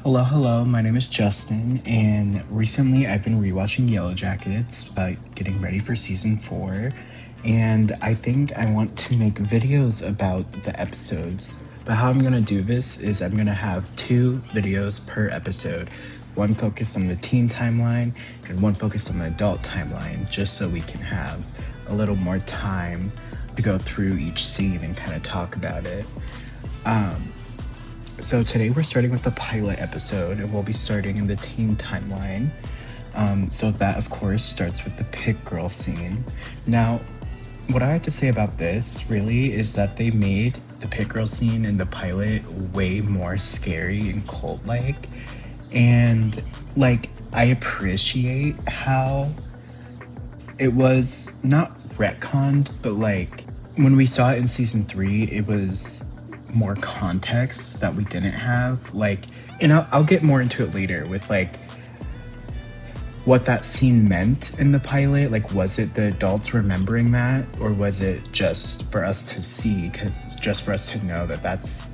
Hello, my name is Justin, and recently I've been rewatching Yellowjackets, getting ready for season 4, and I think I want to make videos about the episodes. But how I'm gonna do this is I'm gonna have 2 videos per episode, one focused on the teen timeline and one focused on the adult timeline, just so we can have a little more time to go through each scene and kind of talk about it. So today we're starting with the pilot episode, and we'll be starting in the teen timeline. So that, of course, starts with the pit girl scene. Now, what I have to say about this really is that they made the pit girl scene in the pilot way more scary and cult-like. And, I appreciate how it was not retconned, but, when we saw it in season 3, it was more context that we didn't have, and I'll get more into it later with what that scene meant in the pilot. Was it the adults remembering that, or was it just for us to see, just for us to know that that's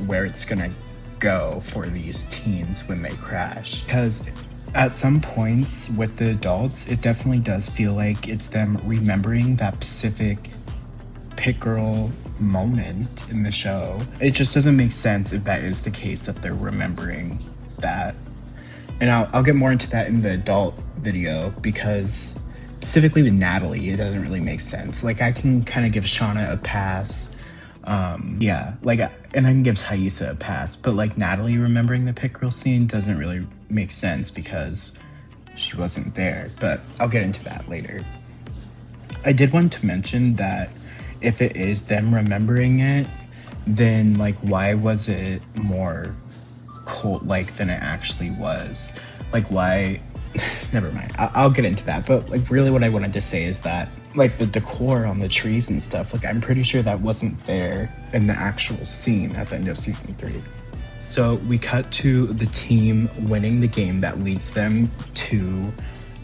where it's gonna go for these teens when they crash? Because at some points with the adults, it definitely does feel like it's them remembering that specific pit girl moment in the show. It just doesn't make sense if that is the case, that they're remembering that. And I'll get more into that in the adult video, because specifically with Natalie, it doesn't really make sense. I can kind of give Shauna a pass. And I can give Thaisa a pass, but Natalie remembering the pit girl scene doesn't really make sense because she wasn't there. But I'll get into that later. I did want to mention that if it is them remembering it, then why was it more cult-like than it actually was? Why? Never mind. I'll get into that. But really, what I wanted to say is that the decor on the trees and stuff, I'm pretty sure that wasn't there in the actual scene at the end of season 3. So we cut to the team winning the game that leads them to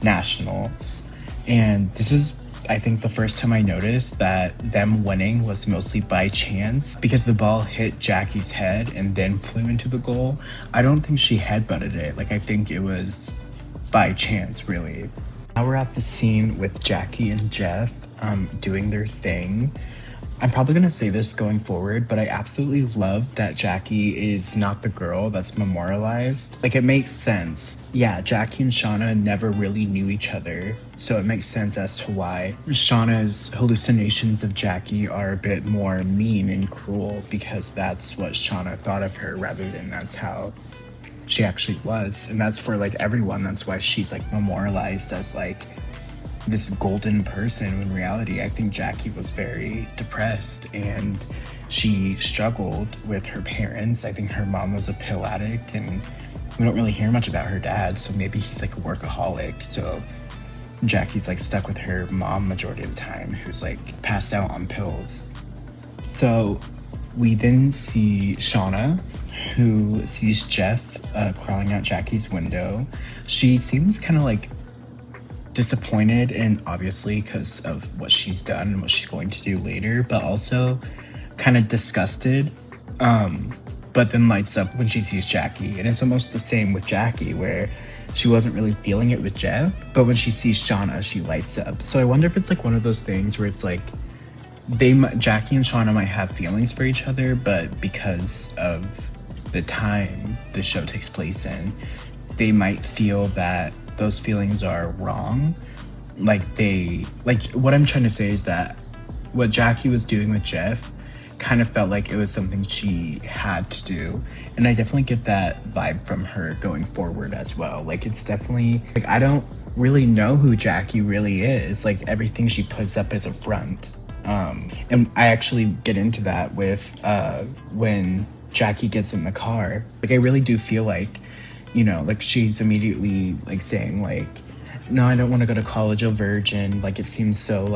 nationals, and this is, I think, the first time I noticed that them winning was mostly by chance, because the ball hit Jackie's head and then flew into the goal. I don't think she headbutted it. I think it was by chance, really. Now we're at the scene with Jackie and Jeff doing their thing. I'm probably gonna say this going forward, but I absolutely love that Jackie is not the girl that's memorialized. It makes sense. Yeah, Jackie and Shauna never really knew each other, so it makes sense as to why Shauna's hallucinations of Jackie are a bit more mean and cruel, because that's what Shauna thought of her rather than that's how she actually was. And that's for everyone. That's why she's memorialized as this golden person. In reality, I think Jackie was very depressed and she struggled with her parents. I think her mom was a pill addict, and we don't really hear much about her dad, so maybe he's a workaholic. So Jackie's stuck with her mom majority of the time, who's passed out on pills. So we then see Shauna, who sees Jeff crawling out Jackie's window. She seems kind of disappointed, and obviously because of what she's done and what she's going to do later, but also kind of disgusted, but then lights up when she sees Jackie. And it's almost the same with Jackie, where she wasn't really feeling it with Jeff, but when she sees Shauna, she lights up. So I wonder if it's one of those things where it's Jackie and Shauna might have feelings for each other, but because of the time the show takes place in, they might feel that those feelings are wrong. What I'm trying to say is that what Jackie was doing with Jeff kind of felt like it was something she had to do. And I definitely get that vibe from her going forward as well. It's definitely, I don't really know who Jackie really is. Everything she puts up as a front. And I actually get into that with when Jackie gets in the car. I really do feel she's immediately saying no, I don't want to go to college, a virgin. It seems so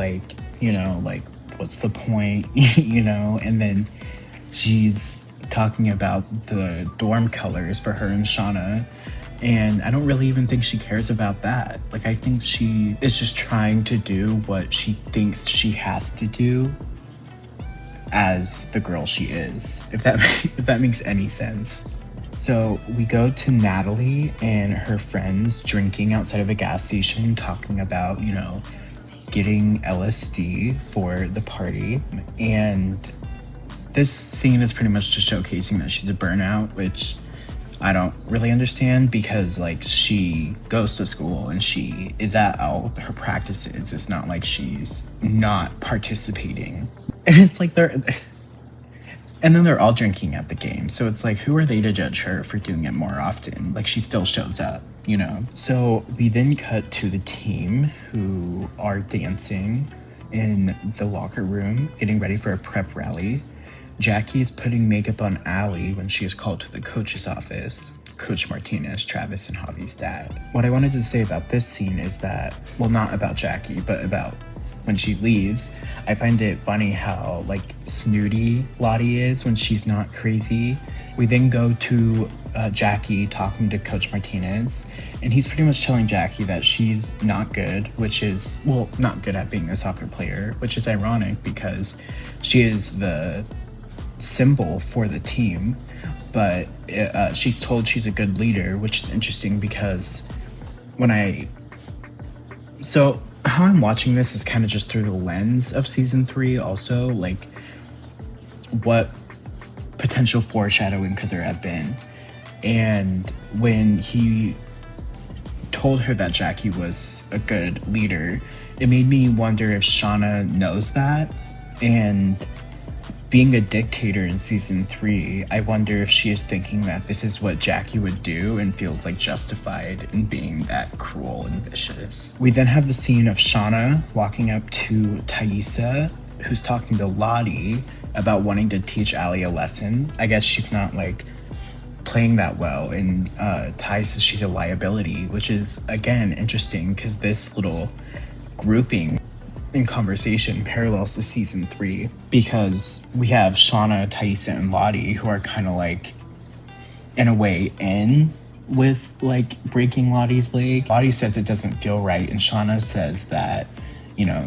what's the point? And then she's talking about the dorm colors for her and Shauna, and I don't really even think she cares about that. I think she is just trying to do what she thinks she has to do as the girl she is, if that makes any sense. So we go to Natalie and her friends drinking outside of a gas station, talking about, getting LSD for the party. And this scene is pretty much just showcasing that she's a burnout, which I don't really understand because like she goes to school and she is at all her practices. It's not like she's not participating. And it's like and then they're all drinking at the game. So it's like, who are they to judge her for doing it more often? Like, she still shows up, So we then cut to the team who are dancing in the locker room, getting ready for a prep rally. Jackie is putting makeup on Allie when she is called to the coach's office. Coach Martinez, Travis, and Javi's dad. What I wanted to say about this scene is that, well, not about Jackie, but about when she leaves, I find it funny how like snooty Lottie is when she's not crazy. We then go to Jackie talking to Coach Martinez, and he's pretty much telling Jackie that she's not good, which is, well, not good at being a soccer player, which is ironic because she is the symbol for the team, but she's told she's a good leader, which is interesting because how I'm watching this is kind of just through the lens of season 3 also, like what potential foreshadowing could there have been? And when he told her that Jackie was a good leader, it made me wonder if Shauna knows that. And being a dictator in season 3, I wonder if she is thinking that this is what Jackie would do and feels like justified in being that cruel and vicious. We then have the scene of Shauna walking up to Thaisa, who's talking to Lottie about wanting to teach Allie a lesson. I guess she's not like playing that well, and Ty says she's a liability, which is again interesting because this little grouping in conversation parallels to season 3 because we have Shauna, Thaisa, and Lottie who are kind of like in a way in with like breaking Lottie's leg. Lottie says it doesn't feel right, and Shauna says that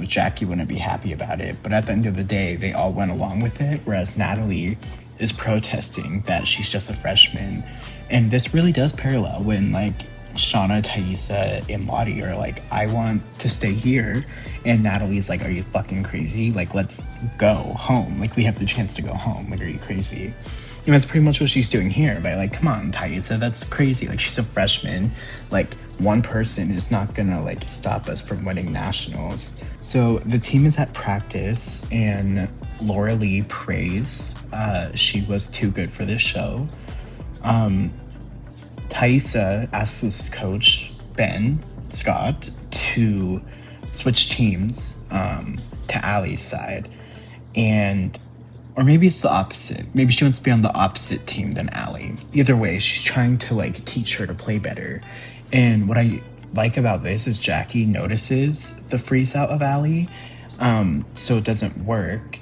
Jackie wouldn't be happy about it, but at the end of the day they all went along with it, whereas Natalie is protesting that she's just a freshman. And this really does parallel when like Shauna, Thaisa, and Lottie are like, I want to stay here, and Natalie's like, are you fucking crazy? Like, let's go home. Like, we have the chance to go home. Like, are you crazy? And that's pretty much what she's doing here by like, come on, Thaisa, that's crazy. Like, she's a freshman. Like, one person is not gonna like stop us from winning nationals. So the team is at practice, and Laura Lee prays she was too good for this show. Thaisa asks his coach, Ben Scott, to switch teams to Allie's side. Or maybe it's the opposite. Maybe she wants to be on the opposite team than Allie. Either way, she's trying to like teach her to play better. And what I like about this is Jackie notices the freeze out of Allie, so it doesn't work.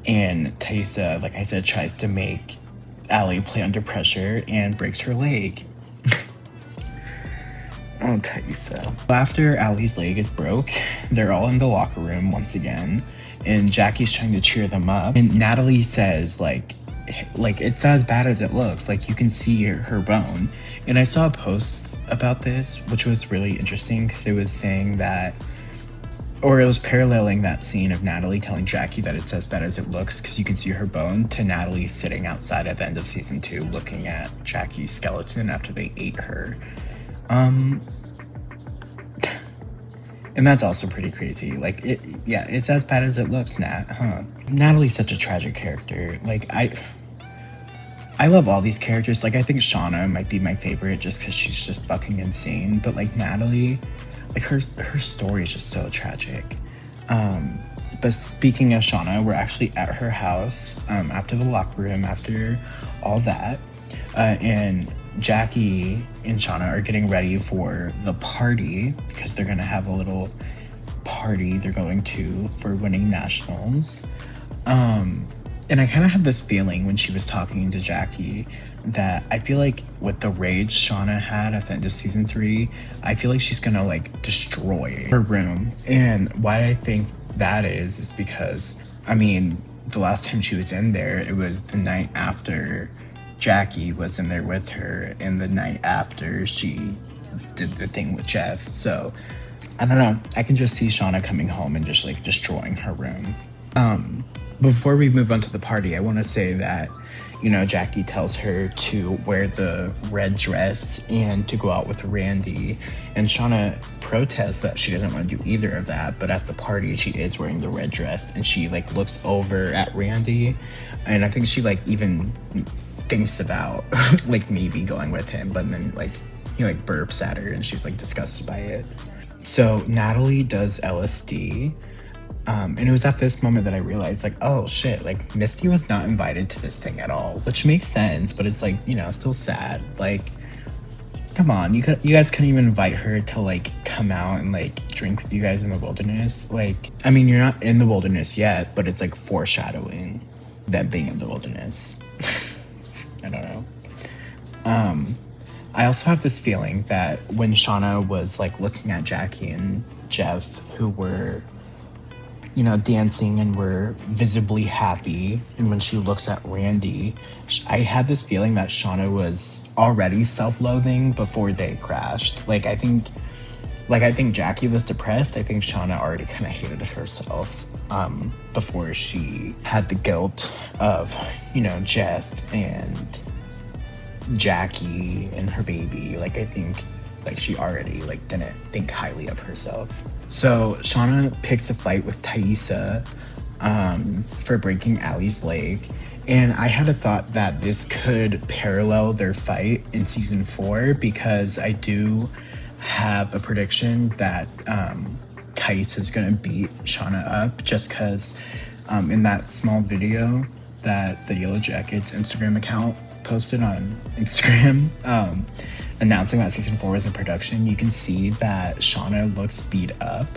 And Thaisa, like I said, tries to make Allie play under pressure and breaks her leg. Oh, Thaisa. After Allie's leg is broke, they're all in the locker room once again, and Jackie's trying to cheer them up. And Natalie says, like it's as bad as it looks. Like, you can see her bone. And I saw a post about this, which was really interesting because it was saying that, or it was paralleling that scene of Natalie telling Jackie that it's as bad as it looks because you can see her bone, to Natalie sitting outside at the end of season 2 looking at Jackie's skeleton after they ate her. And that's also pretty crazy. Like, it's as bad as it looks, Nat, huh? Natalie's such a tragic character. Like, I love all these characters. Like, I think Shauna might be my favorite just because she's just fucking insane. But, like, Natalie, like, her story is just so tragic. But speaking of Shauna, we're actually at her house after the locker room, after all that. And Jackie and Shauna are getting ready for the party because they're going to have a little party they're going to for winning nationals. And I kind of had this feeling when she was talking to Jackie that I feel like with the rage Shauna had at the end of season 3, I feel like she's going to like destroy her room. And why I think that is because, I mean, the last time she was in there, it was the night after Jackie was in there with her in the night after she did the thing with Jeff. So I don't know. I can just see Shauna coming home and just like destroying her room. Before we move on to the party, I want to say that, you know, Jackie tells her to wear the red dress and to go out with Randy. And Shauna protests that she doesn't want to do either of that. But at the party, she is wearing the red dress and she like looks over at Randy. And I think she like even thinks about like maybe going with him. But then like he like burps at her and she's like disgusted by it. So Natalie does LSD. And it was at this moment that I realized, like, oh shit, like Misty was not invited to this thing at all, which makes sense, but it's like, you know, still sad. Like, come on, you guys couldn't even invite her to like come out and like drink with you guys in the wilderness. Like, I mean, you're not in the wilderness yet, but it's like foreshadowing them being in the wilderness. I don't know. I also have this feeling that when Shauna was like looking at Jackie and Jeff, who were, you know, dancing and were visibly happy, and when she looks at Randy, I had this feeling that Shauna was already self-loathing before they crashed. Like I think Jackie was depressed. I think Shauna already kind of hated herself before she had the guilt of, you know, Jeff and Jackie and her baby. Like I think like she already like didn't think highly of herself. So Shauna picks a fight with Thaisa for breaking Allie's leg. And I had a thought that this could parallel their fight in season 4, because I do have a prediction that Thaisa is going to beat Shauna up, just because in that small video that the Yellowjackets Instagram account posted on Instagram, announcing that season 4 was in production, you can see that Shauna looks beat up.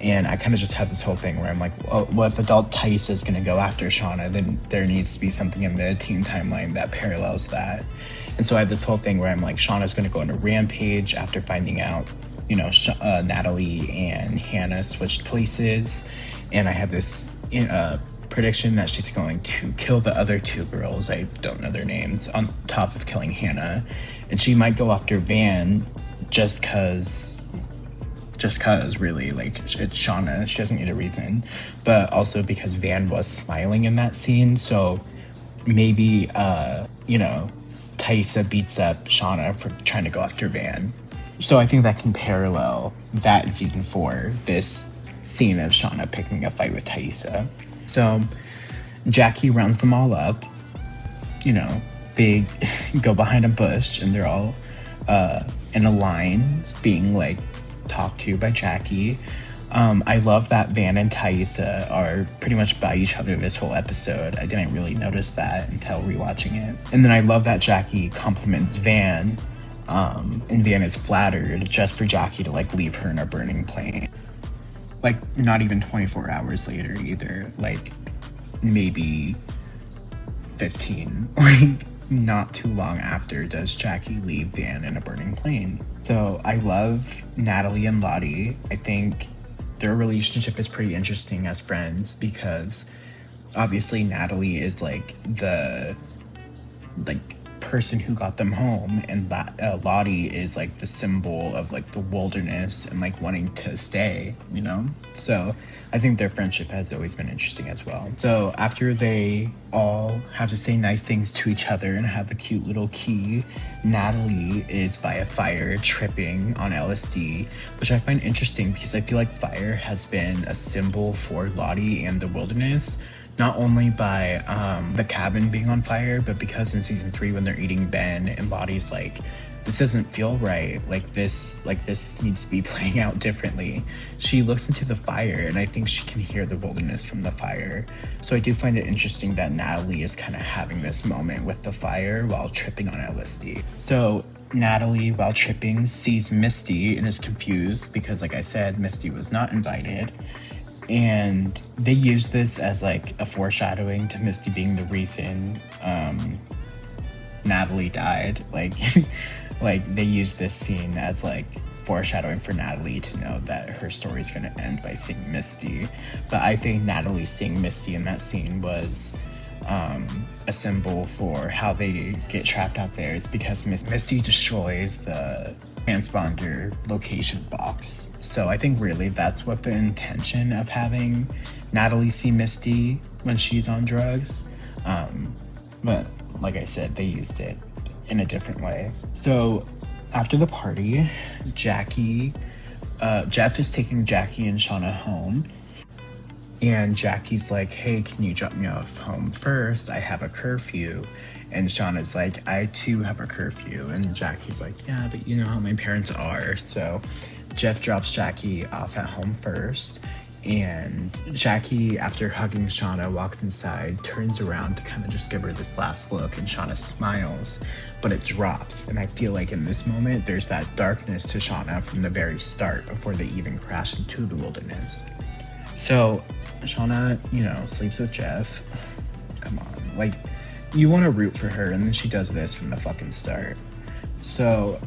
And I kind of just had this whole thing where I'm like, oh, well, if adult Thaisa is going to go after Shauna, then there needs to be something in the teen timeline that parallels that. And so I had this whole thing where I'm like, Shauna's going to go on a rampage after finding out, you know, Natalie and Hannah switched places. And I had this prediction that she's going to kill the other 2 girls, I don't know their names, on top of killing Hannah. And she might go after Van just cause really, like, it's Shauna, she doesn't need a reason, but also because Van was smiling in that scene. So maybe you know, Thaisa beats up Shauna for trying to go after Van. So I think that can parallel that in season 4, this scene of Shauna picking a fight with Thaisa. So Jackie rounds them all up. You know, they go behind a bush and they're all in a line being like talked to by Jackie. I love that Van and Thaisa are pretty much by each other this whole episode. I didn't really notice that until rewatching it. And then I love that Jackie compliments Van, and Van is flattered just for Jackie to like leave her in a burning plane. Like not even 24 hours later either, like maybe 15, like not too long after does Jackie leave Van in a burning plane. So I love Natalie and Lottie. I think their relationship is pretty interesting as friends, because obviously Natalie is like the person who got them home, and Lottie is like the symbol of like the wilderness and like wanting to stay, you know? So I think their friendship has always been interesting as well. So after they all have to say nice things to each other and have a cute little key, Natalie is by a fire tripping on LSD, which I find interesting because I feel like fire has been a symbol for Lottie and the wilderness. Not only by the cabin being on fire, but because in season 3 when they're eating Ben and Lottie's like, this doesn't feel right, like this needs to be playing out differently, she looks into the fire and I think she can hear the wilderness from the fire. So I do find it interesting that Natalie is kind of having this moment with the fire while tripping on LSD. So Natalie, while tripping, sees Misty and is confused because, like I said, Misty was not invited. And they use this as like a foreshadowing to Misty being the reason Natalie died. Like, like they use this scene as like foreshadowing for Natalie to know that her story is going to end by seeing Misty. But I think Natalie seeing Misty in that scene was a symbol for how they get trapped out there is because Misty destroys the transponder location box. So I think really that's what the intention of having Natalie see Misty when she's on drugs. But like I said, they used it in a different way. So after the party, Jeff is taking Jackie and Shauna home. And Jackie's like, hey, can you drop me off home first? I have a curfew. And Shauna's like, I too have a curfew. And Jackie's like, yeah, but you know how my parents are. So Jeff drops Jackie off at home first. And Jackie, after hugging Shauna, walks inside, turns around to kind of just give her this last look. And Shauna smiles, but it drops. And I feel like in this moment, there's that darkness to Shauna from the very start before they even crash into the wilderness. So Shauna, sleeps with Jeff. Come on. Like, you want to root for her, and then she does this from the fucking start. So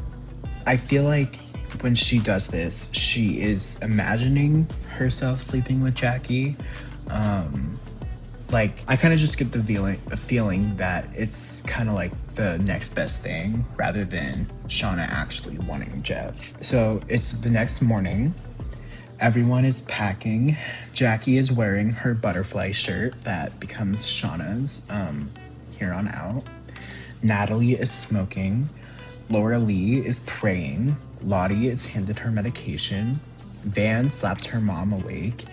I feel like when she does this, she is imagining herself sleeping with Jackie. Like, I kind of just get the feeling that it's kind of like the next best thing rather than Shauna actually wanting Jeff. So it's the next morning. Everyone is packing. Jackie is wearing her butterfly shirt that becomes Shauna's here on out. Natalie is smoking. Laura Lee is praying. Lottie is handed her medication. Van slaps her mom awake.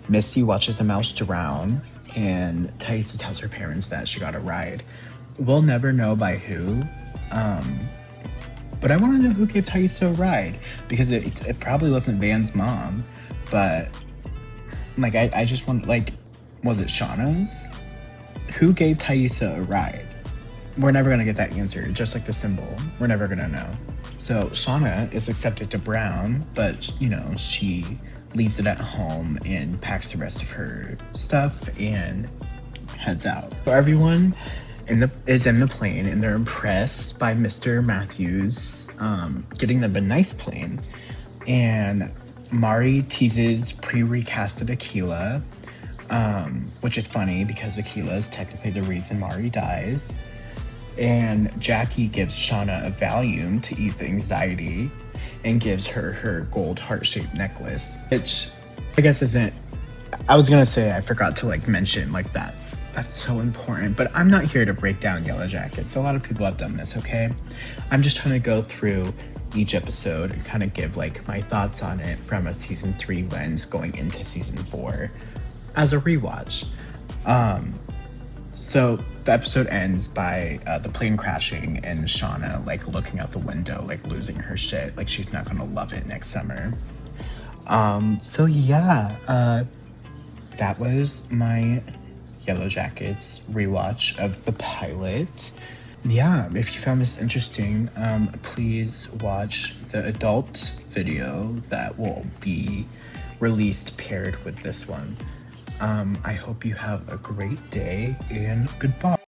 Misty watches a mouse drown. And Thaisa tells her parents that she got a ride. We'll never know by who. But I want to know who gave Thaisa a ride, because it probably wasn't Van's mom, but like I just want, like, was it Shauna's? Who gave Thaisa a ride? We're never gonna get that answer, just like the symbol. We're never gonna know. So Shauna is accepted to Brown, but she leaves it at home and packs the rest of her stuff and heads out. So everyone is in the plane, and they're impressed by Mr. Matthews getting them a nice plane. And Mari teases pre-recasted Akilah, which is funny because Akilah is technically the reason Mari dies. And Jackie gives Shauna a Valium to ease the anxiety and gives her gold heart-shaped necklace, which I guess isn't, I was gonna say I forgot to mention that's so important, but I'm not here to break down Yellowjackets. A lot of people have done this, okay? I'm just trying to go through each episode and kind of give my thoughts on it from a season 3 lens going into season 4 as a rewatch. So the episode ends by the plane crashing and Shauna looking out the window, losing her shit, she's not gonna love it next summer. So yeah, that was my Yellowjackets rewatch of the pilot. Yeah, if you found this interesting, please watch the adult video that will be released paired with this one. I hope you have a great day, and goodbye.